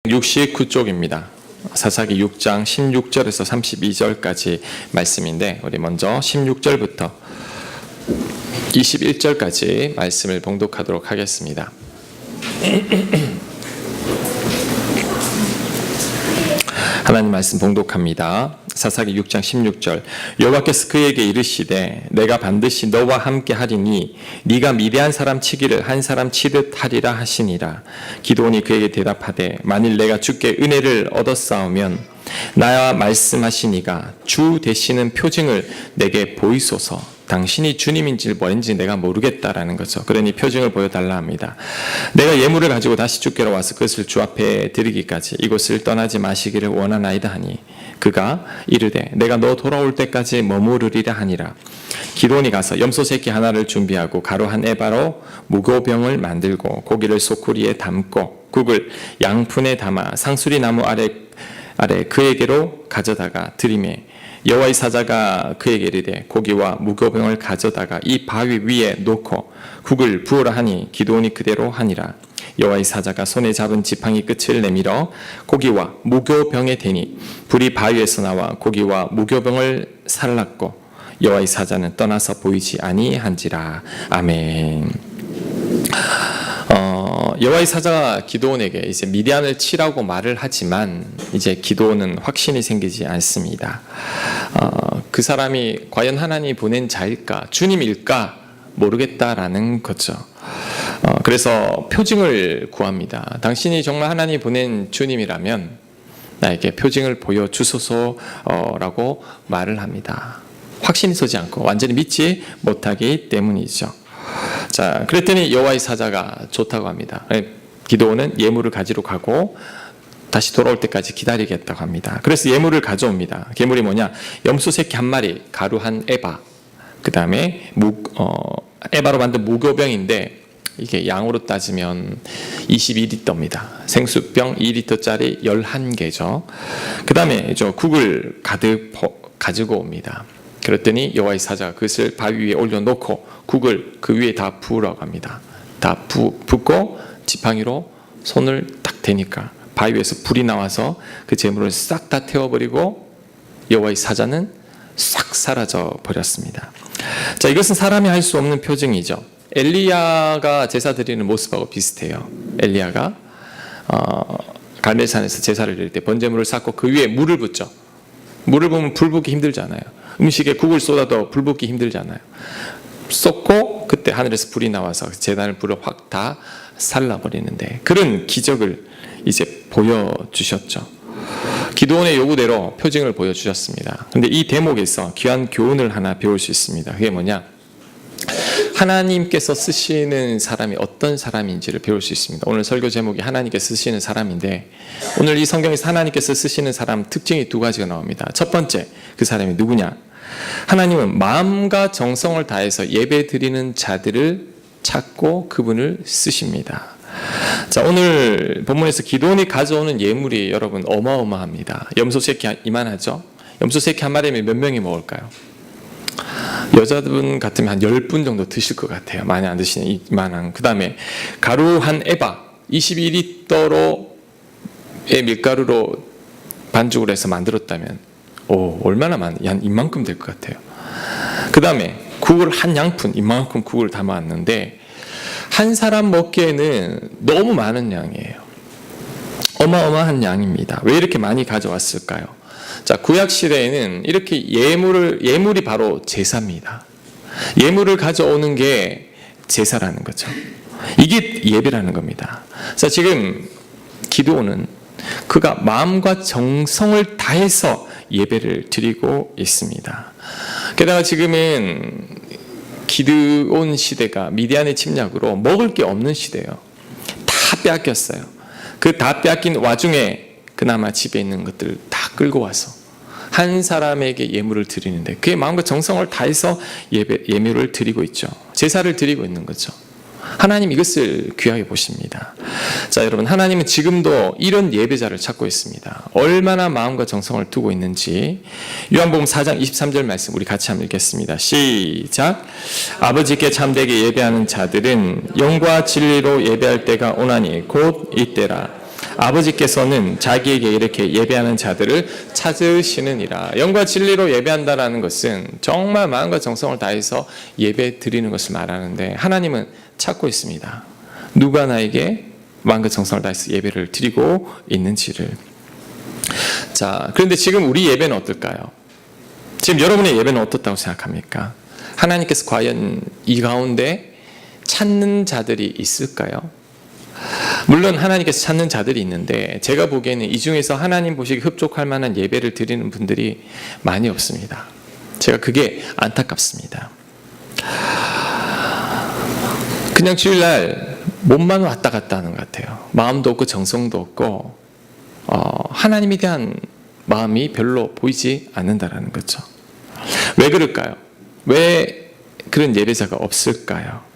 69쪽입니다. 사사기 6장 16절에서 32절까지 말씀인데 우리 먼저 16절부터 21절까지 말씀을 봉독하도록 하겠습니다. 하나님 말씀 봉독합니다. 사사기 6장 16절. 여호와께서 그에게 이르시되 내가 반드시 너와 함께 하리니 네가 미디안 사람 치기를 한 사람 치듯 하리라 하시니라. 기드온이 그에게 대답하되 만일 내가 주께 은혜를 얻었사오면 나와 말씀하시니가 주 되시는 표징을 내게 보이소서. 당신이 주님인지 뭐인지 내가 모르겠다라는 거죠. 그러니 표징을 보여달라 합니다. 내가 예물을 가지고 다시 주께로 와서 그것을 주 앞에 드리기까지 이곳을 떠나지 마시기를 원하나이다 하니 그가 이르되 내가 너 돌아올 때까지 머무르리라 하니라. 기드온이 가서 염소 새끼 하나를 준비하고 가루 한 에바로 무교병을 만들고 고기를 소쿠리에 담고 국을 양푼에 담아 상수리 나무 아래 그에게로 가져다가 드리매 여호와의 사자가 그에게 이르되 고기와 무교병을 가져다가 이 바위 위에 놓고 국을 부으라 하니 기드온이 그대로 하니라. 여호와의 사자가 손에 잡은 지팡이 끝을 내밀어 고기와 무교병에 대니 불이 바위에서 나와 고기와 무교병을 살랐고 여호와의 사자는 떠나서 보이지 아니한지라. 아멘. 여호와의 사자가 기드온에게 이제 미디안을 치라고 말을 하지만 이제 기드온은 확신이 생기지 않습니다. 그 사람이 과연 하나님이 보낸 자일까 주님일까 모르겠다라는 거죠. 그래서 표징을 구합니다. 당신이 정말 하나님이 보낸 주님이라면 나에게 표징을 보여주소서라고 말을 합니다. 확신이 서지 않고 완전히 믿지 못하기 때문이죠. 자, 그랬더니 여호와의 사자가 좋다고 합니다. 기드온은 예물을 가지러 가고 다시 돌아올 때까지 기다리겠다고 합니다. 그래서 예물을 가져옵니다. 예물이 뭐냐? 염소 새끼 한 마리, 가루 한 에바, 그 다음에 에바로 만든 무교병인데 이게 양으로 따지면 22리터입니다. 생수병 2리터짜리 11개죠. 그 다음에 국을 가득 가지고 옵니다. 그랬더니 여호와의 사자가 그것을 바위 위에 올려놓고 국을 그 위에 다 부으라고 합니다. 다 붓고 지팡이로 손을 딱 대니까 바위 위에서 불이 나와서 그 재물을 싹 다 태워버리고 여호와의 사자는 싹 사라져 버렸습니다. 자, 이것은 사람이 할 수 없는 표징이죠. 엘리야가 제사 드리는 모습하고 비슷해요. 엘리야가 갈멜산에서 제사를 드릴 때 번제물을 쌓고 그 위에 물을 붓죠. 물을 부으면 불 붙기 힘들잖아요. 음식에 국을 쏟아도 불 붙기 힘들잖아요. 쏟고 그때 하늘에서 불이 나와서 제단을 불을 확 다 살라버리는데 그런 기적을 이제 보여주셨죠. 기드온의 요구대로 표징을 보여주셨습니다. 그런데 이 대목에서 귀한 교훈을 하나 배울 수 있습니다. 그게 뭐냐? 하나님께서 쓰시는 사람이 어떤 사람인지를 배울 수 있습니다. 오늘 설교 제목이 하나님께서 쓰시는 사람인데 오늘 이 성경에서 하나님께서 쓰시는 사람 특징이 두 가지가 나옵니다. 첫 번째, 그 사람이 누구냐? 하나님은 마음과 정성을 다해서 예배 드리는 자들을 찾고 그분을 쓰십니다. 자, 오늘 본문에서 기드온이 가져오는 예물이 여러분 어마어마합니다. 염소 새끼 이만하죠? 염소 새끼 한 마리면 몇 명이 먹을까요? 여자분 같으면 한 10분 정도 드실 것 같아요. 많이 안 드시는 이만한. 그 다음에 가루 한 에바 22리터로의 밀가루로 반죽을 해서 만들었다면 얼마나 많이 한 이만큼 될 것 같아요. 그 다음에 국을 한 양푼 이만큼 국을 담아왔는데 한 사람 먹기에는 너무 많은 양이에요. 어마어마한 양입니다. 왜 이렇게 많이 가져왔을까요? 자, 구약 시대에는 이렇게 예물이 바로 제사입니다. 예물을 가져오는 게 제사라는 거죠. 이게 예배라는 겁니다. 자, 지금 기드온은 그가 마음과 정성을 다해서 예배를 드리고 있습니다. 게다가 지금은 기드온 시대가 미디안의 침략으로 먹을 게 없는 시대예요. 다 빼앗겼어요. 그 다 빼앗긴 와중에 그나마 집에 있는 것들을 다 끌고 와서 한 사람에게 예물을 드리는데 그의 마음과 정성을 다해서 예물을 드리고 있죠. 제사를 드리고 있는 거죠. 하나님 이것을 귀하게 보십니다. 자, 여러분, 하나님은 지금도 이런 예배자를 찾고 있습니다. 얼마나 마음과 정성을 두고 있는지 요한복음 4장 23절 말씀 우리 같이 한번 읽겠습니다. 시작. 아버지께 참되게 예배하는 자들은 영과 진리로 예배할 때가 오나니 곧 이때라. 아버지께서는 자기에게 이렇게 예배하는 자들을 찾으시느니라. 영과 진리로 예배한다라는 것은 정말 마음과 정성을 다해서 예배 드리는 것을 말하는데, 하나님은 찾고 있습니다. 누가 나에게 마음과 정성을 다해서 예배를 드리고 있는지를. 자, 그런데 지금 우리 예배는 어떨까요? 지금 여러분의 예배는 어떻다고 생각합니까? 하나님께서 과연 이 가운데 찾는 자들이 있을까요? 물론 하나님께서 찾는 자들이 있는데, 제가 보기에는 이 중에서 하나님 보시기 흡족할 만한 예배를 드리는 분들이 많이 없습니다. 제가 그게 안타깝습니다. 그냥 주일날 몸만 왔다 갔다 하는 것 같아요. 마음도 없고 정성도 없고 하나님에 대한 마음이 별로 보이지 않는다라는 거죠. 왜 그럴까요? 왜 그런 예배자가 없을까요?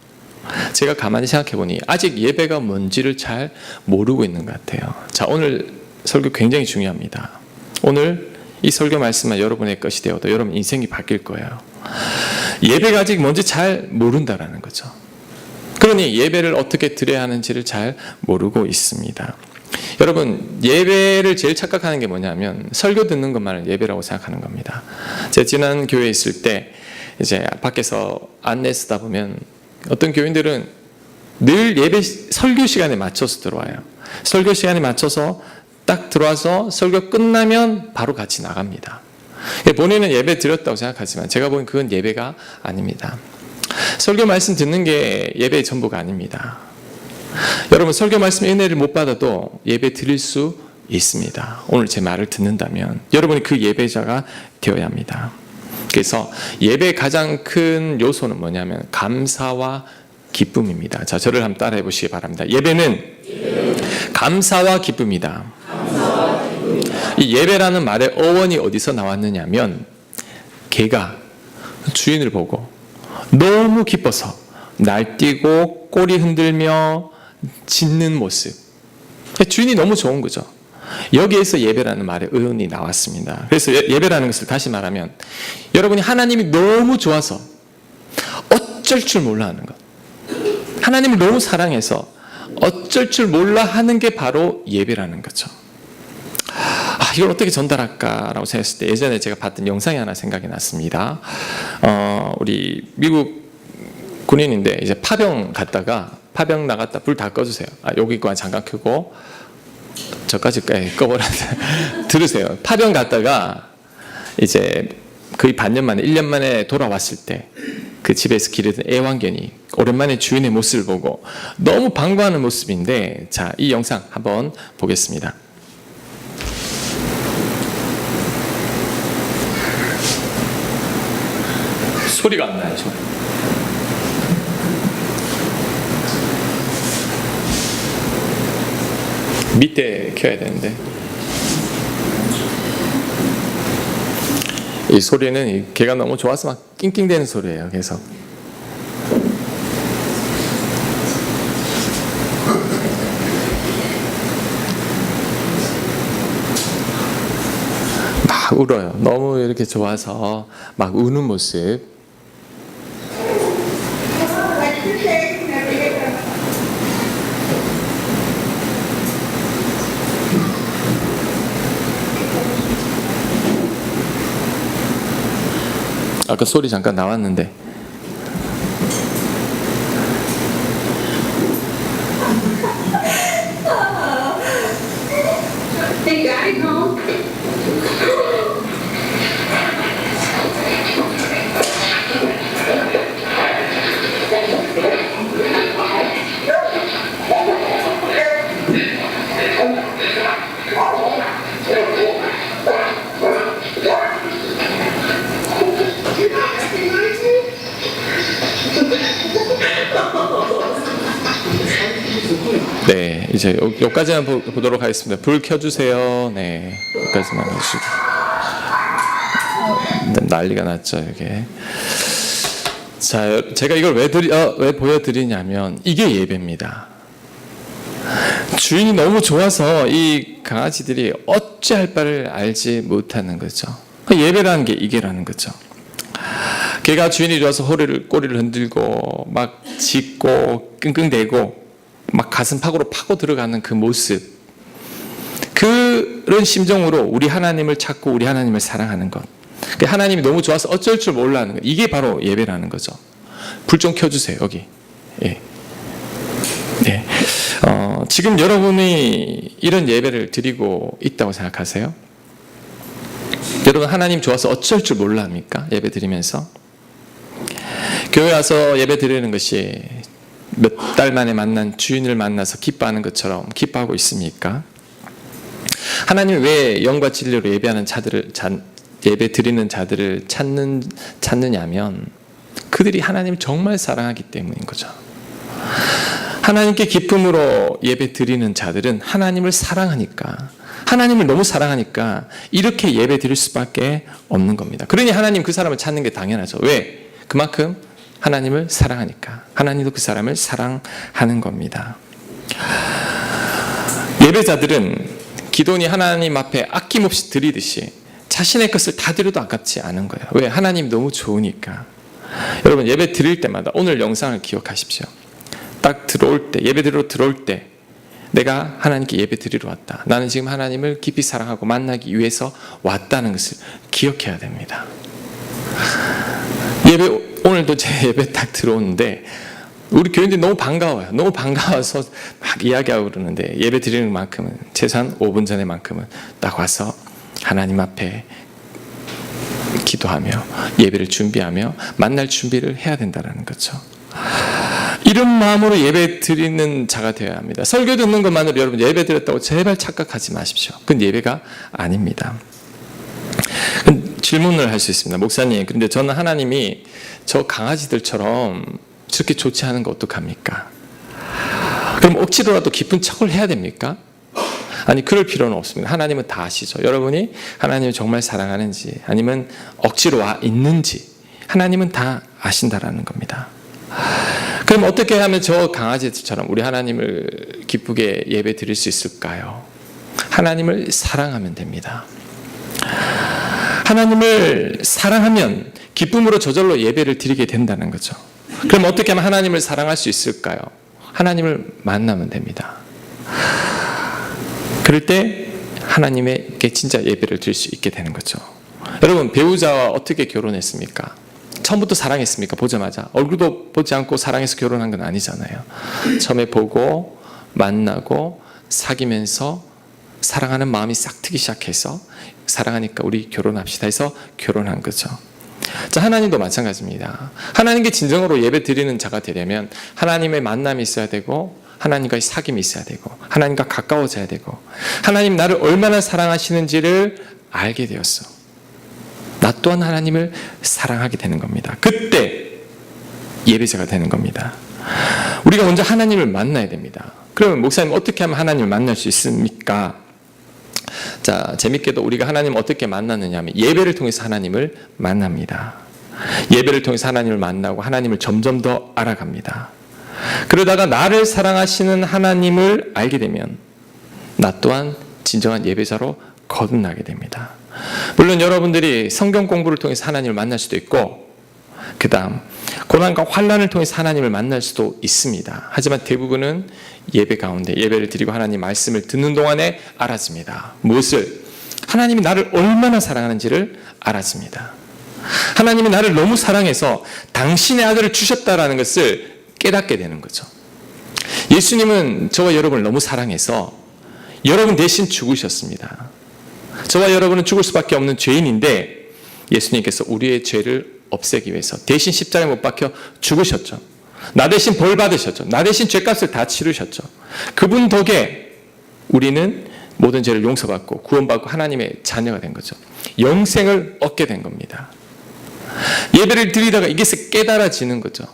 제가 가만히 생각해 보니 아직 예배가 뭔지를 잘 모르고 있는 것 같아요. 자, 오늘 설교 굉장히 중요합니다. 오늘 이 설교 말씀만 여러분의 것이 되어도 여러분 인생이 바뀔 거예요. 예배가 아직 뭔지 잘 모른다라는 거죠. 그러니 예배를 어떻게 드려야 하는지를 잘 모르고 있습니다. 여러분, 예배를 제일 착각하는 게 뭐냐면 설교 듣는 것만을 예배라고 생각하는 겁니다. 제가 지난 교회에 있을 때 이제 밖에서 안내 쓰다 보면 어떤 교인들은 늘 예배 설교 시간에 맞춰서 들어와요. 설교 시간에 맞춰서 딱 들어와서 설교 끝나면 바로 같이 나갑니다. 본인은 예배 드렸다고 생각하지만 제가 보기엔 그건 예배가 아닙니다. 설교 말씀 듣는 게 예배의 전부가 아닙니다. 여러분, 설교 말씀의 은혜를 못 받아도 예배 드릴 수 있습니다. 오늘 제 말을 듣는다면 여러분이 그 예배자가 되어야 합니다. 그래서 예배의 가장 큰 요소는 뭐냐면 감사와 기쁨입니다. 자, 저를 한번 따라해 보시기 바랍니다. 예배는 감사와 기쁨이다. 이 예배라는 말의 어원이 어디서 나왔느냐면, 개가 주인을 보고 너무 기뻐서 날뛰고 꼬리 흔들며 짖는 모습, 주인이 너무 좋은 거죠. 여기에서 예배라는 말의 의원이 나왔습니다. 그래서 예배라는 것을 다시 말하면, 여러분이 하나님이 너무 좋아서 어쩔 줄 몰라 하는 것, 하나님을 너무 사랑해서 어쩔 줄 몰라 하는 게 바로 예배라는 거죠. 이걸 어떻게 전달할까라고 생각했을 때 예전에 제가 봤던 영상이 하나 생각이 났습니다. 우리 미국 군인인데 이제 파병 나갔다 불 다 꺼주세요. 여기까지 잠깐 켜고 저까지 꺼버려. 들으세요. 파병 갔다가 이제 거의 반년 만에 1년 만에 돌아왔을 때 그 집에서 기르던 애완견이 오랜만에 주인의 모습을 보고 너무 반가워하는 모습인데, 자, 이 영상 한번 보겠습니다. 소리가 안 나요. 소리. 밑에 켜야 되는데, 이 소리는 걔가 너무 좋아서 막 낑낑대는 소리예요. 계속. 막 울어요. 너무 이렇게 좋아서 막 우는 모습. 아까 소리 잠깐 나왔는데, 네, 이제 여기까지만 보도록 하겠습니다. 불 켜주세요. 네, 여기까지만 해주시고. 난리가 났죠, 이게. 자, 제가 이걸 왜 보여드리냐면, 이게 예배입니다. 주인이 너무 좋아서 이 강아지들이 어찌할 바를 알지 못하는 거죠. 예배라는 게 이게라는 거죠. 걔가 주인이 좋아서 꼬리를 흔들고 막 짖고 끙끙대고 막 가슴팍으로 파고 들어가는 그 모습, 그런 심정으로 우리 하나님을 찾고 우리 하나님을 사랑하는 것. 하나님이 너무 좋아서 어쩔 줄 몰라하는 것. 이게 바로 예배라는 거죠. 불 좀 켜주세요, 여기. 예. 네. 지금 여러분이 이런 예배를 드리고 있다고 생각하세요? 여러분 하나님 좋아서 어쩔 줄 몰라 합니까? 예배 드리면서. 교회 와서 예배 드리는 것이 몇 달 만에 만난 주인을 만나서 기뻐하는 것처럼 기뻐하고 있습니까? 하나님이 왜 영과 진리로 예배하는 예배 드리는 자들을 찾느냐면 그들이 하나님을 정말 사랑하기 때문인 거죠. 하나님께 기쁨으로 예배 드리는 자들은 하나님을 사랑하니까, 하나님을 너무 사랑하니까 이렇게 예배 드릴 수밖에 없는 겁니다. 그러니 하나님 그 사람을 찾는 게 당연하죠. 왜? 그만큼 하나님을 사랑하니까. 하나님도 그 사람을 사랑하는 겁니다. 예배자들은 기도니 하나님 앞에 아낌없이 드리듯이 자신의 것을 다 드려도 아깝지 않은 거예요. 왜? 하나님 너무 좋으니까. 여러분 예배 드릴 때마다 오늘 영상을 기억하십시오. 딱 들어올 때, 예배 드리러 들어올 때 내가 하나님께 예배 드리러 왔다. 나는 지금 하나님을 깊이 사랑하고 만나기 위해서 왔다는 것을 기억해야 됩니다. 오늘도 제 예배 딱 들어오는데 우리 교인들이 너무 반가워요. 너무 반가워서 막 이야기하고 그러는데 예배 드리는 만큼은 최소한 5분 전에만큼은 딱 와서 하나님 앞에 기도하며 예배를 준비하며 만날 준비를 해야 된다는 거죠. 이런 마음으로 예배 드리는 자가 되어야 합니다. 설교 듣는 것만으로 여러분 예배 드렸다고 제발 착각하지 마십시오. 그건 예배가 아닙니다. 질문을 할 수 있습니다. 목사님, 근데 저는 하나님이 저 강아지들처럼 저렇게 좋지 않은 거 어떡합니까? 그럼 억지로라도 기쁜 척을 해야 됩니까? 아니, 그럴 필요는 없습니다. 하나님은 다 아시죠. 여러분이 하나님을 정말 사랑하는지 아니면 억지로 와 있는지 하나님은 다 아신다라는 겁니다. 그럼 어떻게 하면 저 강아지들처럼 우리 하나님을 기쁘게 예배 드릴 수 있을까요? 하나님을 사랑하면 됩니다. 하나님을 사랑하면 기쁨으로 저절로 예배를 드리게 된다는 거죠. 그럼 어떻게 하면 하나님을 사랑할 수 있을까요? 하나님을 만나면 됩니다. 그럴 때 하나님에게 진짜 예배를 드릴 수 있게 되는 거죠. 여러분, 배우자와 어떻게 결혼했습니까? 처음부터 사랑했습니까? 보자마자. 얼굴도 보지 않고 사랑해서 결혼한 건 아니잖아요. 처음에 보고 만나고 사귀면서 사랑하는 마음이 싹 트기 시작해서 사랑하니까 우리 결혼합시다 해서 결혼한 거죠. 자, 하나님도 마찬가지입니다. 하나님께 진정으로 예배 드리는 자가 되려면 하나님의 만남이 있어야 되고 하나님과의 사귐이 있어야 되고 하나님과 가까워져야 되고 하나님 나를 얼마나 사랑하시는지를 알게 되었어. 나 또한 하나님을 사랑하게 되는 겁니다. 그때 예배자가 되는 겁니다. 우리가 먼저 하나님을 만나야 됩니다. 그러면 목사님 어떻게 하면 하나님을 만날 수 있습니까? 자, 재밌게도 우리가 하나님을 어떻게 만나느냐 하면 예배를 통해서 하나님을 만납니다. 예배를 통해서 하나님을 만나고 하나님을 점점 더 알아갑니다. 그러다가 나를 사랑하시는 하나님을 알게 되면 나 또한 진정한 예배자로 거듭나게 됩니다. 물론 여러분들이 성경 공부를 통해서 하나님을 만날 수도 있고 그 다음 고난과 환난을 통해서 하나님을 만날 수도 있습니다. 하지만 대부분은 예배 가운데 예배를 드리고 하나님 말씀을 듣는 동안에 알았습니다. 무엇을? 하나님이 나를 얼마나 사랑하는지를 알았습니다. 하나님이 나를 너무 사랑해서 당신의 아들을 주셨다라는 것을 깨닫게 되는 거죠. 예수님은 저와 여러분을 너무 사랑해서 여러분 대신 죽으셨습니다. 저와 여러분은 죽을 수밖에 없는 죄인인데 예수님께서 우리의 죄를 없애기 위해서 대신 십자가에 못 박혀 죽으셨죠. 나 대신 벌 받으셨죠. 나 대신 죄값을 다 치르셨죠. 그분 덕에 우리는 모든 죄를 용서받고 구원받고 하나님의 자녀가 된 거죠. 영생을 얻게 된 겁니다. 예배를 드리다가 이게 깨달아지는 거죠.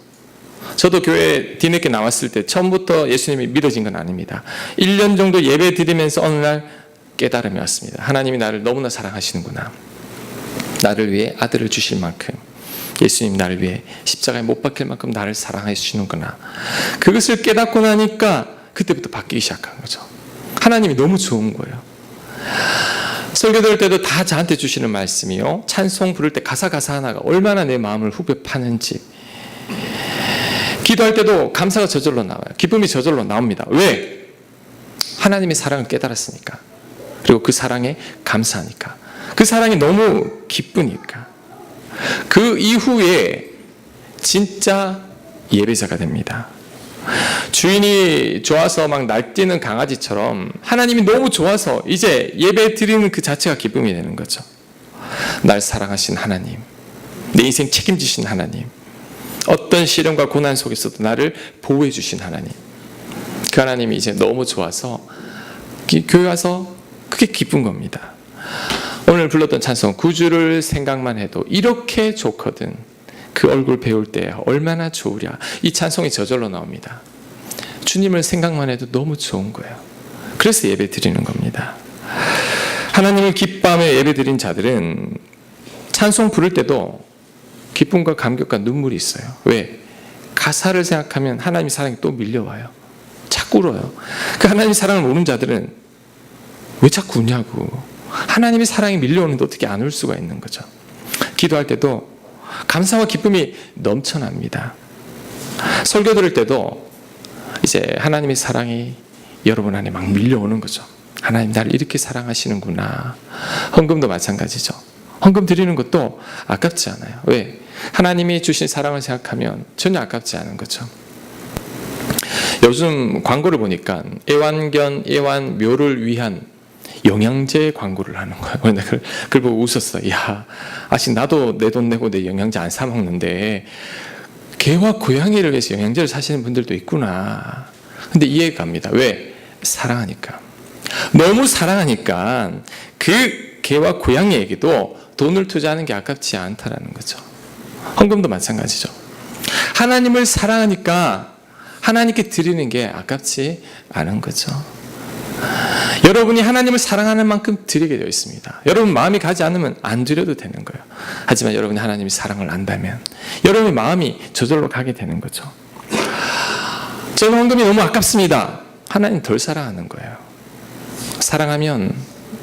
저도 교회 뒤늦게 나왔을 때 처음부터 예수님이 믿어진 건 아닙니다. 1년 정도 예배 드리면서 어느 날 깨달음이 왔습니다. 하나님이 나를 너무나 사랑하시는구나. 나를 위해 아들을 주실 만큼 예수님 나를 위해 십자가에 못 박힐 만큼 나를 사랑해 주시는구나. 그것을 깨닫고 나니까 그때부터 바뀌기 시작한 거죠. 하나님이 너무 좋은 거예요. 설교 들을 때도 다 저한테 주시는 말씀이요. 찬송 부를 때 가사 하나가 얼마나 내 마음을 후벼 파는지. 기도할 때도 감사가 저절로 나와요. 기쁨이 저절로 나옵니다. 왜? 하나님의 사랑을 깨달았으니까. 그리고 그 사랑에 감사하니까. 그 사랑이 너무 기쁘니까. 그 이후에 진짜 예배자가 됩니다. 주인이 좋아서 막 날뛰는 강아지처럼 하나님이 너무 좋아서 이제 예배 드리는 그 자체가 기쁨이 되는 거죠. 날 사랑하신 하나님, 내 인생 책임지신 하나님, 어떤 시련과 고난 속에서도 나를 보호해 주신 하나님, 그 하나님이 이제 너무 좋아서 교회 와서 그게 기쁜 겁니다. 오늘 불렀던 찬송 구주를 생각만 해도 이렇게 좋거든, 그 얼굴 배울 때 얼마나 좋으랴, 이 찬송이 저절로 나옵니다. 주님을 생각만 해도 너무 좋은 거예요. 그래서 예배 드리는 겁니다. 하나님을 기뻐하며 예배 드린 자들은 찬송 부를 때도 기쁨과 감격과 눈물이 있어요. 왜? 가사를 생각하면 하나님의 사랑이 또 밀려와요. 자꾸 울어요. 그 하나님의 사랑을 모르는 자들은 왜 자꾸 우냐고. 하나님의 사랑이 밀려오는데 어떻게 안 울 수가 있는 거죠. 기도할 때도 감사와 기쁨이 넘쳐납니다. 설교 들을 때도 이제 하나님의 사랑이 여러분 안에 막 밀려오는 거죠. 하나님 나를 이렇게 사랑하시는구나. 헌금도 마찬가지죠. 헌금 드리는 것도 아깝지 않아요. 왜? 하나님이 주신 사랑을 생각하면 전혀 아깝지 않은 거죠. 요즘 광고를 보니까 애완견, 애완묘를 위한 영양제 광고를 하는 거예요. 그걸 보고 웃었어요. 야, 아직 나도 내 돈 내고 내 영양제 안 사 먹는데 개와 고양이를 위해서 영양제를 사시는 분들도 있구나. 근데 이해가 갑니다. 왜? 사랑하니까. 너무 사랑하니까 그 개와 고양이에게도 돈을 투자하는 게 아깝지 않다라는 거죠. 헌금도 마찬가지죠. 하나님을 사랑하니까 하나님께 드리는 게 아깝지 않은 거죠. 여러분이 하나님을 사랑하는 만큼 드리게 되어 있습니다. 여러분 마음이 가지 않으면 안 드려도 되는 거예요. 하지만 여러분이 하나님의 사랑을 안다면 여러분의 마음이 저절로 가게 되는 거죠. 저는 헌금이 너무 아깝습니다. 하나님 덜 사랑하는 거예요. 사랑하면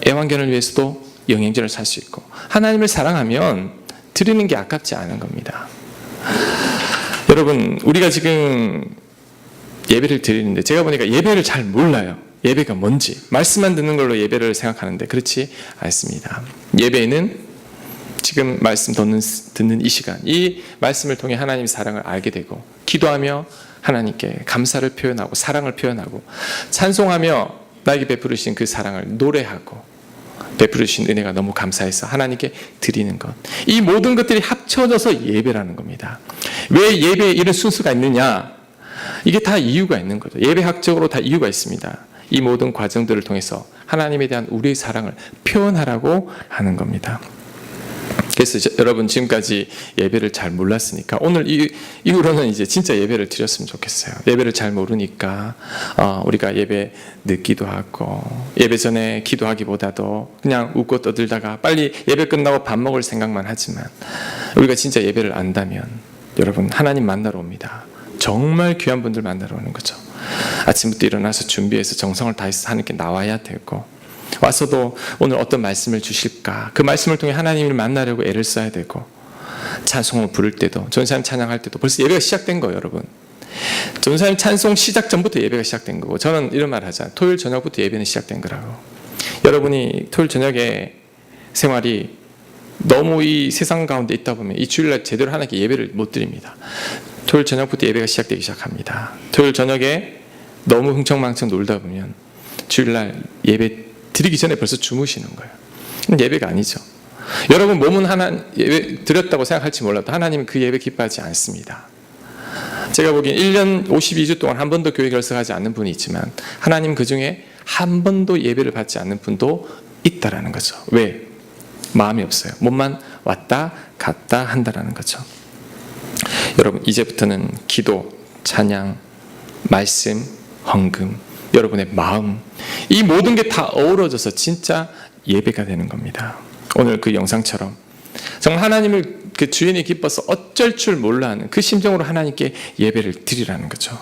애완견을 위해서도 영양제를 살 수 있고, 하나님을 사랑하면 드리는 게 아깝지 않은 겁니다. 여러분, 우리가 지금 예배를 드리는데 제가 보니까 예배를 잘 몰라요. 예배가 뭔지. 말씀만 듣는 걸로 예배를 생각하는데 그렇지 않습니다. 예배는 지금 말씀 듣는 이 시간, 이 말씀을 통해 하나님의 사랑을 알게 되고, 기도하며 하나님께 감사를 표현하고 사랑을 표현하고, 찬송하며 나에게 베풀으신 그 사랑을 노래하고, 베풀으신 은혜가 너무 감사해서 하나님께 드리는 것, 이 모든 것들이 합쳐져서 예배라는 겁니다. 왜 예배에 이런 순수가 있느냐? 이게 다 이유가 있는 거죠. 예배학적으로 다 이유가 있습니다. 이 모든 과정들을 통해서 하나님에 대한 우리의 사랑을 표현하라고 하는 겁니다. 그래서 여러분 지금까지 예배를 잘 몰랐으니까 오늘 이후로는 이제 진짜 예배를 드렸으면 좋겠어요. 예배를 잘 모르니까 우리가 예배 늦기도 하고, 예배 전에 기도하기보다도 그냥 웃고 떠들다가 빨리 예배 끝나고 밥 먹을 생각만 하지만, 우리가 진짜 예배를 안다면 여러분 하나님 만나러 옵니다. 정말 귀한 분들 만나러 오는 거죠. 아침부터 일어나서 준비해서 정성을 다해서 하나님께 나와야 되고, 와서도 오늘 어떤 말씀을 주실까, 그 말씀을 통해 하나님을 만나려고 애를 써야 되고, 찬송을 부를 때도, 전사님 찬양할 때도 벌써 예배가 시작된 거예요. 여러분, 전사님 찬송 시작 전부터 예배가 시작된 거고, 저는 이런 말 하잖아요. 토요일 저녁부터 예배는 시작된 거라고. 여러분이 토요일 저녁에 생활이 너무 이 세상 가운데 있다 보면 이 주일날 제대로 하나님께 예배를 못 드립니다. 토요일 저녁부터 예배가 시작되기 시작합니다. 토요일 저녁에 너무 흥청망청 놀다 보면 주일날 예배 드리기 전에 벌써 주무시는 거예요. 예배가 아니죠. 여러분 몸은 예배 드렸다고 생각할지 몰라도 하나님은 그 예배 기뻐하지 않습니다. 제가 보기엔 1년 52주 동안 한 번도 교회 결석하지 않는 분이 있지만, 하나님 그 중에 한 번도 예배를 받지 않는 분도 있다라는 거죠. 왜? 마음이 없어요. 몸만 왔다 갔다 한다라는 거죠. 여러분 이제부터는 기도, 찬양, 말씀, 헌금, 여러분의 마음, 이 모든 게 다 어우러져서 진짜 예배가 되는 겁니다. 오늘 그 영상처럼 정말 하나님을 그 주인이 기뻐서 어쩔 줄 몰라 하는 그 심정으로 하나님께 예배를 드리라는 거죠.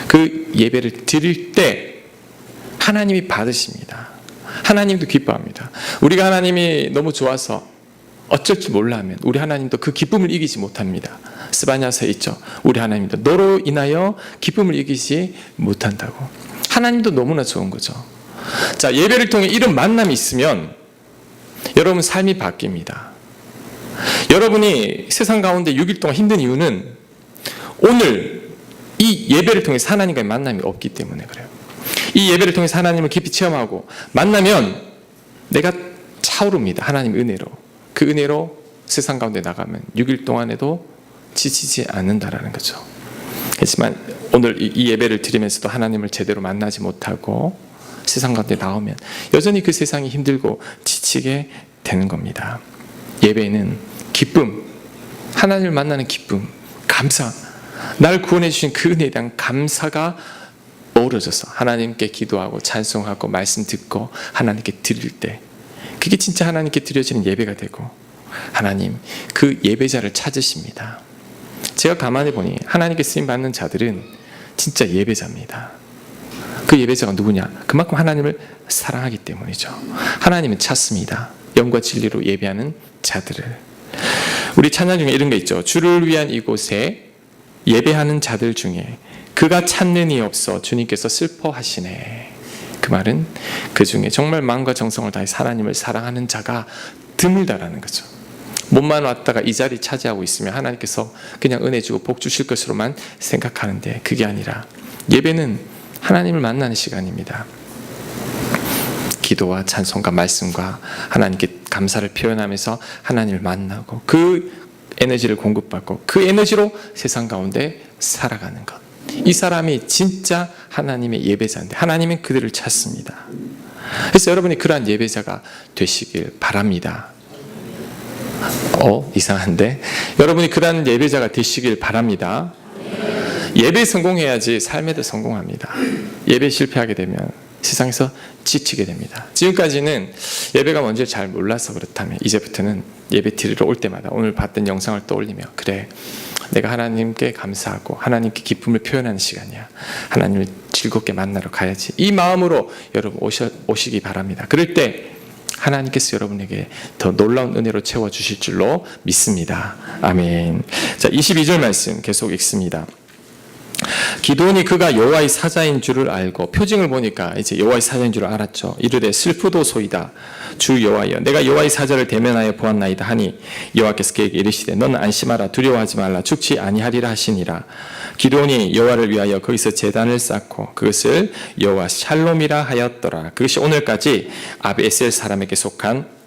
그 예배를 드릴 때 하나님이 받으십니다. 하나님도 기뻐합니다. 우리가 하나님이 너무 좋아서 어쩔 줄 몰라 하면 우리 하나님도 그 기쁨을 이기지 못합니다. 스바냐서에 있죠. 우리 하나님도 너로 인하여 기쁨을 이기지 못한다고. 하나님도 너무나 좋은 거죠. 자, 예배를 통해 이런 만남이 있으면 여러분 삶이 바뀝니다. 여러분이 세상 가운데 6일 동안 힘든 이유는 오늘 이 예배를 통해서 하나님과의 만남이 없기 때문에 그래요. 이 예배를 통해서 하나님을 깊이 체험하고 만나면 내가 차오릅니다. 하나님의 은혜로. 그 은혜로 세상 가운데 나가면 6일 동안에도 지치지 않는다라는 거죠. 하지만 오늘 이 예배를 드리면서도 하나님을 제대로 만나지 못하고 세상 가운데 나오면 여전히 그 세상이 힘들고 지치게 되는 겁니다. 예배는 기쁨, 하나님을 만나는 기쁨, 감사, 나를 구원해 주신 그 은혜에 대한 감사가 어우러져서 하나님께 기도하고 찬송하고 말씀 듣고 하나님께 드릴 때 그게 진짜 하나님께 드려지는 예배가 되고 하나님 그 예배자를 찾으십니다. 제가 가만히 보니 하나님께 쓰임받는 자들은 진짜 예배자입니다. 그 예배자가 누구냐? 그만큼 하나님을 사랑하기 때문이죠. 하나님은 찾습니다. 영과 진리로 예배하는 자들을. 우리 찬양 중에 이런 게 있죠. 주를 위한 이곳에 예배하는 자들 중에 그가 찾는 이 없어 주님께서 슬퍼하시네. 그 말은 그 중에 정말 마음과 정성을 다해 하나님을 사랑하는 자가 드물다라는 거죠. 몸만 왔다가 이 자리 차지하고 있으면 하나님께서 그냥 은혜 주고 복 주실 것으로만 생각하는데 그게 아니라 예배는 하나님을 만나는 시간입니다. 기도와 찬송과 말씀과 하나님께 감사를 표현하면서 하나님을 만나고 그 에너지를 공급받고 그 에너지로 세상 가운데 살아가는 것. 이 사람이 진짜 하나님의 예배자인데 하나님은 그들을 찾습니다. 그래서 여러분이 그러한 예배자가 되시길 바랍니다. 이상한데? 여러분이 그러한 예배자가 되시길 바랍니다. 예배 성공해야지 삶에도 성공합니다. 예배 실패하게 되면 세상에서 지치게 됩니다. 지금까지는 예배가 뭔지 잘 몰라서 그렇다면 이제부터는 예배 드리러 올 때마다 오늘 봤던 영상을 떠올리며 그래 내가 하나님께 감사하고 하나님께 기쁨을 표현하는 시간이야. 하나님을 즐겁게 만나러 가야지. 이 마음으로 여러분 오시기 바랍니다. 그럴 때 하나님께서 여러분에게 더 놀라운 은혜로 채워주실 줄로 믿습니다. 아멘. 자, 22절 말씀 계속 읽습니다. 기드온이 그가 여호와의 사자인 줄을 알고 표징을 보니까 이제 여호와의 사자인 줄을 알았죠. 이르되 슬프도소이다. 주 여호와여 내가 여호와의 사자를 대면하여 보았나이다 하니 여호와께서 그에게 이르시되 너는 안심하라 두려워하지 말라 죽지 아니하리라 하시니라. 기드온이 여호와를 위하여 거기서 제단을 쌓고 그것을 여호와 샬롬이라 하였더라. 그것이 오늘까지 아비에셀 사람에게 속한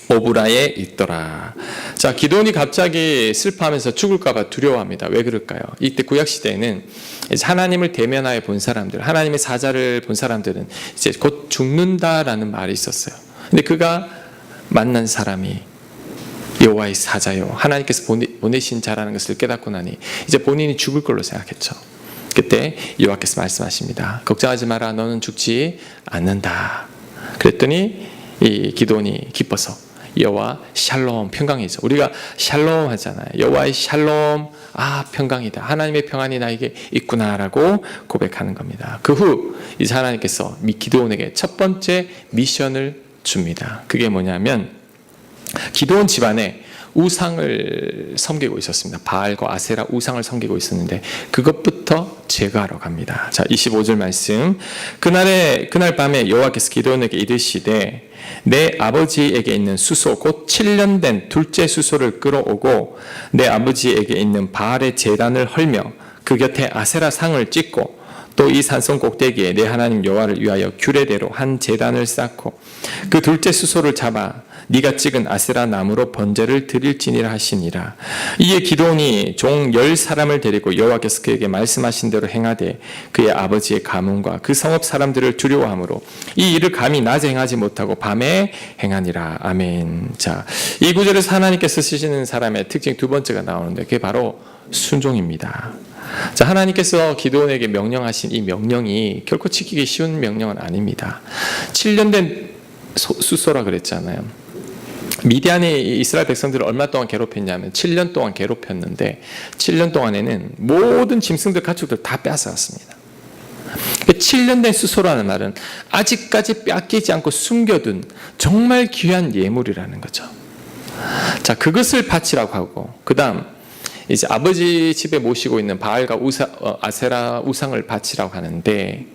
오브라에 있더라. 자, 기드온이 갑자기 슬퍼하면서 죽을까봐 두려워합니다. 왜 그럴까요? 이때 구약시대에는 하나님을 대면하여 본 사람들, 하나님의 사자를 본 사람들은 이제 곧 죽는다라는 말이 있었어요. 근데 그가 만난 사람이 여호와의 사자요, 하나님께서 보내신 자라는 것을 깨닫고 나니 이제 본인이 죽을 걸로 생각했죠. 그때 여호와께서 말씀하십니다. 걱정하지 마라, 너는 죽지 않는다. 그랬더니 이 기드온이 기뻐서 여호와 샬롬, 평강이죠. 우리가 샬롬 하잖아요. 여호와의 샬롬, 평강이다. 하나님의 평안이 나에게 있구나라고 고백하는 겁니다. 그 후 이제 하나님께서 기드온에게 첫 번째 미션을 줍니다. 그게 뭐냐면 기드온 집안에 우상을 섬기고 있었습니다. 바알과 아세라 우상을 섬기고 있었는데 그것부터 제거하러 갑니다. 자, 25절 말씀. 그날 밤에 여호와께서 기드온에게 이르시되 내 아버지에게 있는 수소 곧 7년 된 둘째 수소를 끌어오고 내 아버지에게 있는 바알의 제단을 헐며 그 곁에 아세라 상을 찍고 또 이 산성 꼭대기에 내 하나님 여호와를 위하여 규례대로 한 제단을 쌓고 그 둘째 수소를 잡아 네가 찍은 아세라 나무로 번제를 드릴지니라 하시니라. 이에 기드온이 종 10사람을 데리고 여호와께서 그에게 말씀하신 대로 행하되 그의 아버지의 가문과 그 성읍 사람들을 두려워하므로 이 일을 감히 낮에 행하지 못하고 밤에 행하니라. 아멘. 자, 이 구절에서 하나님께서 쓰시는 사람의 특징 두 번째가 나오는데 그게 바로 순종입니다. 자, 하나님께서 기드온에게 명령하신 이 명령이 결코 지키기 쉬운 명령은 아닙니다. 7년 된 수소라 그랬잖아요. 미디안이 이스라엘 백성들을 얼마 동안 괴롭혔냐면 7년 동안 괴롭혔는데 7년 동안에는 모든 짐승들 가축들 다 뺏어갔습니다. 7년 된 수소라는 말은 아직까지 뺏기지 않고 숨겨둔 정말 귀한 예물이라는 거죠. 자, 그것을 바치라고 하고 그 다음 이제 아버지 집에 모시고 있는 바알과 아세라 우상을 바치라고 하는데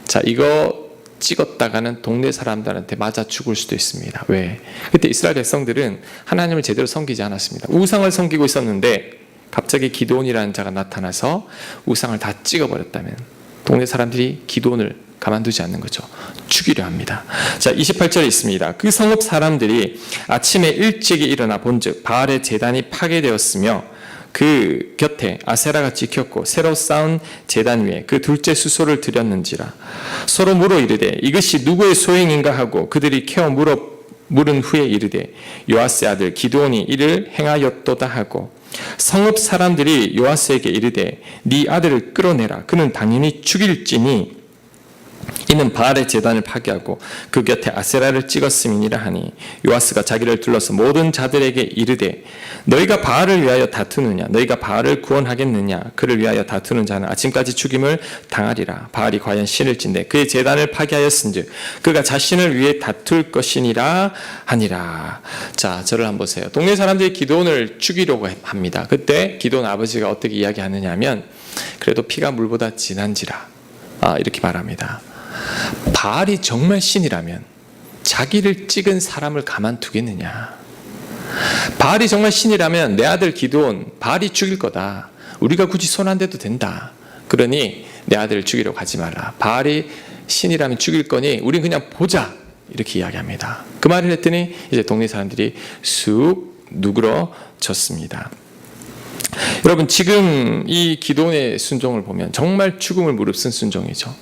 자, 이거 찍었다가는 동네 사람들한테 맞아 죽을 수도 있습니다. 왜? 그때 이스라엘 백성들은 하나님을 제대로 섬기지 않았습니다. 우상을 섬기고 있었는데 갑자기 기드온이라는 자가 나타나서 우상을 다 찍어버렸다면 동네 사람들이 기드온을 가만두지 않는 거죠. 죽이려 합니다. 자, 28절에 있습니다. 그 성읍 사람들이 아침에 일찍이 일어나 본즉 바알의 제단이 파괴되었으며 그 곁에 아세라가 찍혔고 새로 쌓은 제단 위에 그 둘째 수소를 드렸는지라. 서로 물어 이르되 이것이 누구의 소행인가 하고 그들이 캐어 물은 후에 이르되 요아스의 아들 기드온이 이를 행하였도다 하고, 성읍 사람들이 요아스에게 이르되 네 아들을 끌어내라. 그는 당연히 죽일지니 이는 바알의 제단을 파괴하고 그 곁에 아세라를 찍었음이니라 하니, 요아스가 자기를 둘러서 모든 자들에게 이르되 너희가 바알을 위하여 다투느냐? 너희가 바알을 구원하겠느냐? 그를 위하여 다투는 자는 아침까지 죽임을 당하리라. 바알이 과연 신일진데 그의 제단을 파괴하였은즉 그가 자신을 위해 다툴 것이니라 하니라. 자, 저를 한번 보세요. 동네 사람들이 기드온을 죽이려고 합니다. 그때 기드온 아버지가 어떻게 이야기하느냐 하면 그래도 피가 물보다 진한지라, 이렇게 말합니다. 바알이 정말 신이라면 자기를 찍은 사람을 가만두겠느냐? 바알이 정말 신이라면 내 아들 기드온 바알이 죽일 거다. 우리가 굳이 손 안 대도 된다. 그러니 내 아들을 죽이려고 하지 말라. 바알이 신이라면 죽일 거니 우린 그냥 보자. 이렇게 이야기합니다. 그 말을 했더니 이제 동네 사람들이 쑥 누그러졌습니다. 여러분, 지금 이 기드온의 순종을 보면 정말 죽음을 무릅쓴 순종이죠.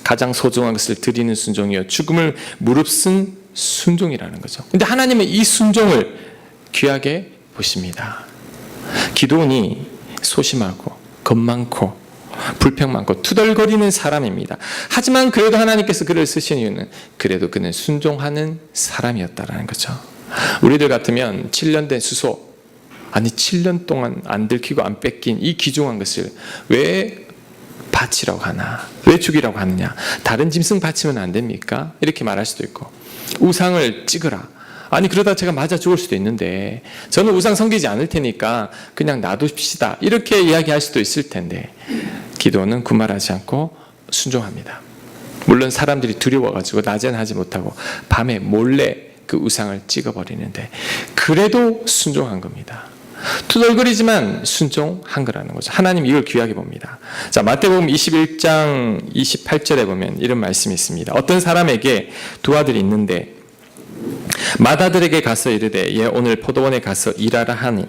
가장 소중한 것을 드리는 순종이요, 죽음을 무릅쓴 순종이라는 거죠. 근데 하나님은 이 순종을 귀하게 보십니다. 기드온이 소심하고 겁 많고 불평 많고 투덜거리는 사람입니다. 하지만 그래도 하나님께서 그를 쓰신 이유는 그래도 그는 순종하는 사람이었다라는 거죠. 우리들 같으면 7년 된 수소, 7년 동안 안 들키고 안 뺏긴 이 귀중한 것을 왜 바치라고 하나? 왜 죽이라고 하느냐? 다른 짐승 바치면 안 됩니까? 이렇게 말할 수도 있고, 우상을 찍으라. 그러다 제가 맞아 죽을 수도 있는데 저는 우상 섬기지 않을 테니까 그냥 놔두십시다. 이렇게 이야기할 수도 있을 텐데 기드온은 그 말하지 않고 순종합니다. 물론 사람들이 두려워가지고 낮에는 하지 못하고 밤에 몰래 그 우상을 찍어버리는데 그래도 순종한 겁니다. 투덜거리지만 순종한 거라는 거죠. 하나님 이걸 귀하게 봅니다. 자, 마태복음 21장 28절에 보면 이런 말씀이 있습니다. 어떤 사람에게 두 아들이 있는데 맏아들에게 가서 이르되 얘 오늘 포도원에 가서 일하라 하니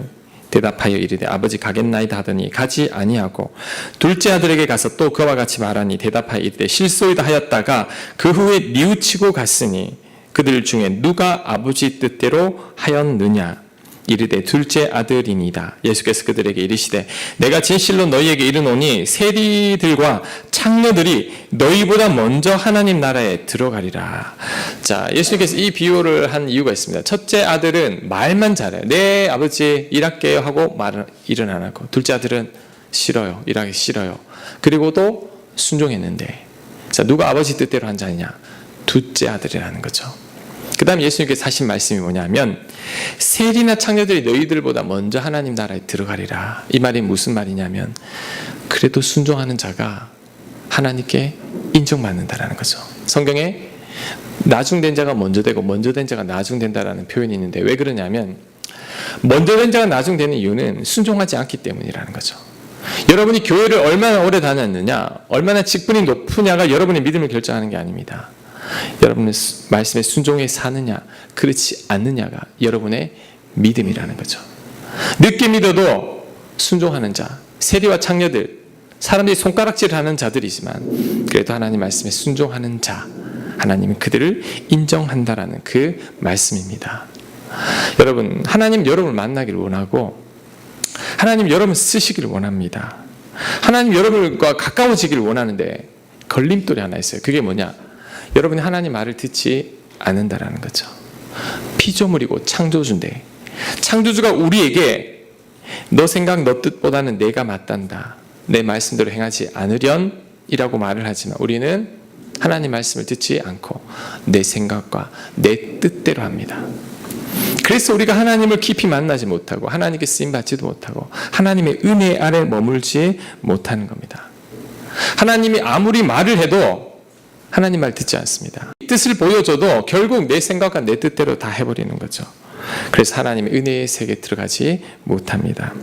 대답하여 이르되 아버지 가겠나이다 하더니 가지 아니하고, 둘째 아들에게 가서 또 그와 같이 말하니 대답하여 이르되 실소이다 하였다가 그 후에 뉘우치고 갔으니 그들 중에 누가 아버지 뜻대로 하였느냐? 이르되 둘째 아들이니이다. 예수께서 그들에게 이르시되 내가 진실로 너희에게 이르노니 세리들과 창녀들이 너희보다 먼저 하나님 나라에 들어가리라. 자, 예수님께서 이 비유를 한 이유가 있습니다. 첫째 아들은 말만 잘해요. 네 아버지 일할게요 하고 일은 안 하고, 둘째 아들은 싫어요. 일하기 싫어요. 그리고도 순종했는데, 자, 누가 아버지 뜻대로 한 자냐? 둘째 아들이라는 거죠. 그 다음 예수님께서 하신 말씀이 뭐냐면 세리나 창녀들이 너희들보다 먼저 하나님 나라에 들어가리라. 이 말이 무슨 말이냐면 그래도 순종하는 자가 하나님께 인정받는다라는 거죠. 성경에 나중된 자가 먼저 되고 먼저 된 자가 나중된다라는 표현이 있는데 왜 그러냐면 먼저 된 자가 나중되는 이유는 순종하지 않기 때문이라는 거죠. 여러분이 교회를 얼마나 오래 다녔느냐, 얼마나 직분이 높으냐가 여러분의 믿음을 결정하는 게 아닙니다. 여러분의 말씀에 순종해 사느냐 그렇지 않느냐가 여러분의 믿음이라는 거죠. 늦게 믿어도 순종하는 자, 세리와 창녀들, 사람들이 손가락질을 하는 자들이지만 그래도 하나님 말씀에 순종하는 자, 하나님은 그들을 인정한다라는 그 말씀입니다. 여러분, 하나님 여러분을 만나기를 원하고 하나님 여러분 쓰시기를 원합니다. 하나님 여러분과 가까워지기를 원하는데 걸림돌이 하나 있어요. 그게 뭐냐? 여러분이 하나님 말을 듣지 않는다라는 거죠. 피조물이고 창조주인데 창조주가 우리에게 너 생각 너 뜻보다는 내가 맞단다, 내 말씀대로 행하지 않으련 이라고 말을 하지만 우리는 하나님 말씀을 듣지 않고 내 생각과 내 뜻대로 합니다. 그래서 우리가 하나님을 깊이 만나지 못하고 하나님께 쓰임받지도 못하고 하나님의 은혜 아래 머물지 못하는 겁니다. 하나님이 아무리 말을 해도 하나님 말 듣지 않습니다. 뜻을 보여줘도 결국 내 생각과 내 뜻대로 다 해버리는 거죠. 그래서 하나님의 은혜의 세계에 들어가지 못합니다.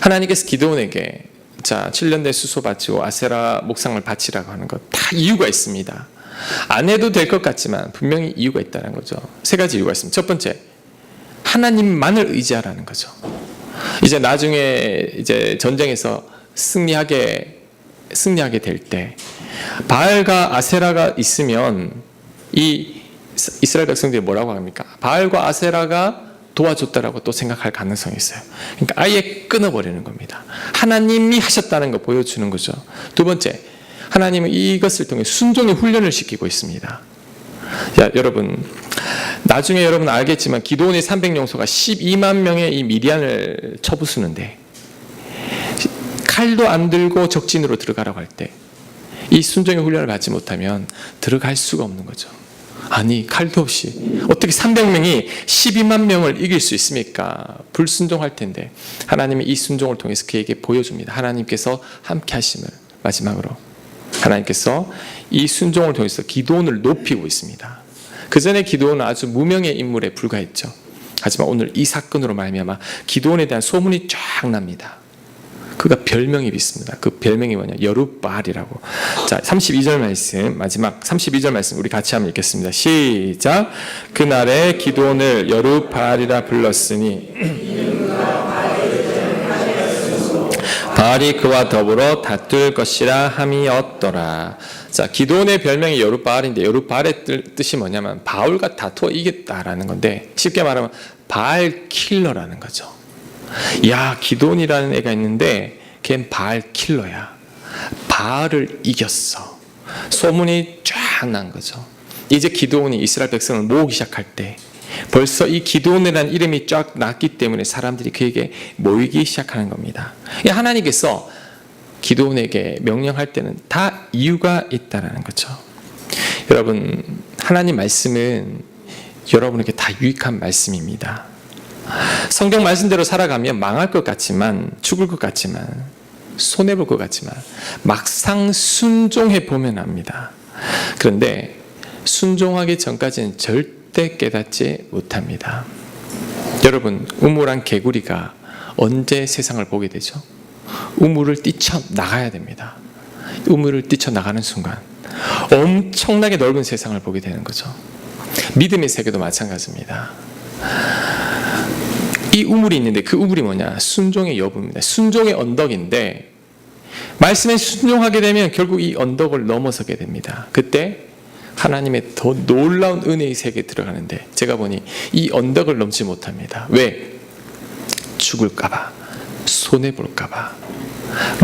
하나님께서 기드온에게 7년 내 수소 바치고 아세라 목상을 바치라고 하는 것 다 이유가 있습니다. 안 해도 될 것 같지만 분명히 이유가 있다는 거죠. 3가지 이유가 있습니다. 첫 번째, 하나님만을 의지하라는 거죠. 이제 나중에 이제 전쟁에서 승리하게 될 때 바알과 아세라가 있으면 이 이스라엘 백성들이 뭐라고 합니까? 바알과 아세라가 도와줬다라고 또 생각할 가능성이 있어요. 그러니까 아예 끊어버리는 겁니다. 하나님이 하셨다는 거 보여주는 거죠. 두 번째, 하나님은 이것을 통해 순종의 훈련을 시키고 있습니다. 여러분, 나중에 여러분 알겠지만 기드온의 300용소가 12만 명의 이 미디안을 쳐부수는데 칼도 안 들고 적진으로 들어가라고 할 때 이 순종의 훈련을 받지 못하면 들어갈 수가 없는 거죠. 아니, 칼도 없이 어떻게 300명이 12만 명을 이길 수 있습니까? 불순종할 텐데 하나님이 이 순종을 통해서 그에게 보여줍니다. 하나님께서 함께 하심을. 마지막으로 하나님께서 이 순종을 통해서 기드온을 높이고 있습니다. 그 전에 기드온은 아주 무명의 인물에 불과했죠. 하지만 오늘 이 사건으로 말미암아 기드온에 대한 소문이 쫙 납니다. 그가 별명이 있습니다. 그 별명이 뭐냐? 여룻바알이라고. 자, 32절 말씀, 마지막 32절 말씀 우리 같이 한번 읽겠습니다. 시작. 그날에 기드온을 여룻바알이라 불렀으니 바알이 그와 더불어 다툴 것이라 함이었더라. 자, 기드온의 별명이 여룻바알인데 여룻바알의 뜻이 뭐냐면 바울과 다투어 이겼다라는 건데 쉽게 말하면 바알 킬러라는 거죠. 야, 기드온이라는 애가 있는데 걔는 바알 킬러야. 바알을 이겼어. 소문이 쫙 난 거죠. 이제 기드온이 이스라엘 백성을 모으기 시작할 때 벌써 이 기드온이라는 이름이 쫙 났기 때문에 사람들이 그에게 모이기 시작하는 겁니다. 하나님께서 기드온에게 명령할 때는 다 이유가 있다는 거죠. 여러분, 하나님 말씀은 여러분에게 다 유익한 말씀입니다. 성경 말씀대로 살아가면 망할 것 같지만, 죽을 것 같지만, 손해볼 것 같지만 막상 순종해 보면 압니다. 그런데 순종하기 전까지는 절대 깨닫지 못합니다. 여러분, 우물한 개구리가 언제 세상을 보게 되죠? 우물을 뛰쳐나가야 됩니다. 우물을 뛰쳐나가는 순간 엄청나게 넓은 세상을 보게 되는 거죠. 믿음의 세계도 마찬가지입니다. 이 우물이 있는데 그 우물이 뭐냐? 순종의 여부입니다. 순종의 언덕인데 말씀에 순종하게 되면 결국 이 언덕을 넘어서게 됩니다. 그때 하나님의 더 놀라운 은혜의 세계에 들어가는데 제가 보니 이 언덕을 넘지 못합니다. 왜? 죽을까봐, 손해볼까봐,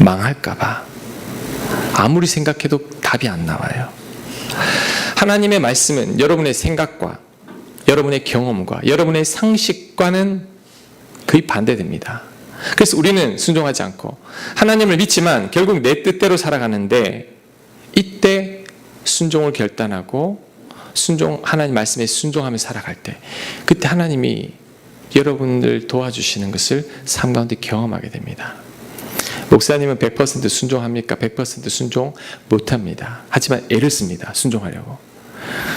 망할까봐. 아무리 생각해도 답이 안 나와요. 하나님의 말씀은 여러분의 생각과 여러분의 경험과 여러분의 상식과는 거의 반대됩니다. 그래서 우리는 순종하지 않고 하나님을 믿지만 결국 내 뜻대로 살아가는데 이때 순종을 결단하고 하나님 말씀에 순종하며 살아갈 때 그때 하나님이 여러분들 도와주시는 것을 삶 가운데 경험하게 됩니다. 목사님은 100% 순종합니까? 100% 순종 못합니다. 하지만 애를 씁니다. 순종하려고.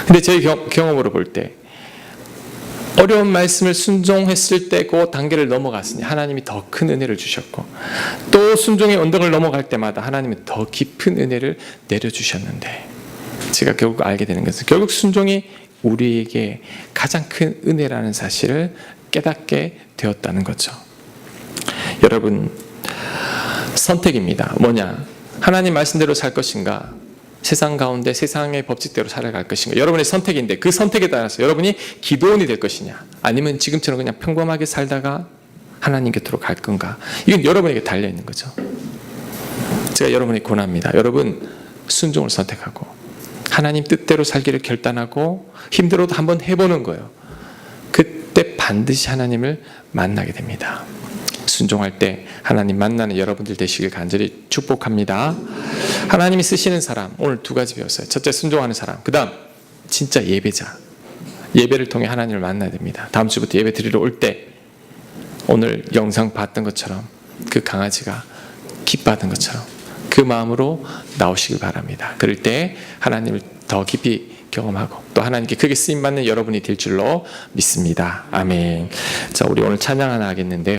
근데 저희 경험으로 볼 때 어려운 말씀을 순종했을 때 그 단계를 넘어갔으니 하나님이 더 큰 은혜를 주셨고 또 순종의 언덕을 넘어갈 때마다 하나님은 더 깊은 은혜를 내려주셨는데 제가 결국 알게 되는 것은 결국 순종이 우리에게 가장 큰 은혜라는 사실을 깨닫게 되었다는 거죠. 여러분, 선택입니다. 뭐냐? 하나님 말씀대로 살 것인가? 세상 가운데 세상의 법칙대로 살아갈 것인가? 여러분의 선택인데 그 선택에 따라서 여러분이 기드온이 될 것이냐? 아니면 지금처럼 그냥 평범하게 살다가 하나님 곁으로 갈 건가? 이건 여러분에게 달려있는 거죠. 제가 여러분에게 권합니다. 여러분, 순종을 선택하고 하나님 뜻대로 살기를 결단하고 힘들어도 한번 해보는 거예요. 그때 반드시 하나님을 만나게 됩니다. 순종할 때 하나님 만나는 여러분들 되시길 간절히 축복합니다. 하나님이 쓰시는 사람, 오늘 2가지 배웠어요. 첫째, 순종하는 사람. 그 다음, 진짜 예배자. 예배를 통해 하나님을 만나야 됩니다. 다음 주부터 예배 드리러 올 때 오늘 영상 봤던 것처럼 그 강아지가 깃받은 것처럼 그 마음으로 나오시길 바랍니다. 그럴 때 하나님을 더 깊이 경험하고 또 하나님께 크게 쓰임받는 여러분이 될 줄로 믿습니다. 아멘. 자, 우리 오늘 찬양 하나 하겠는데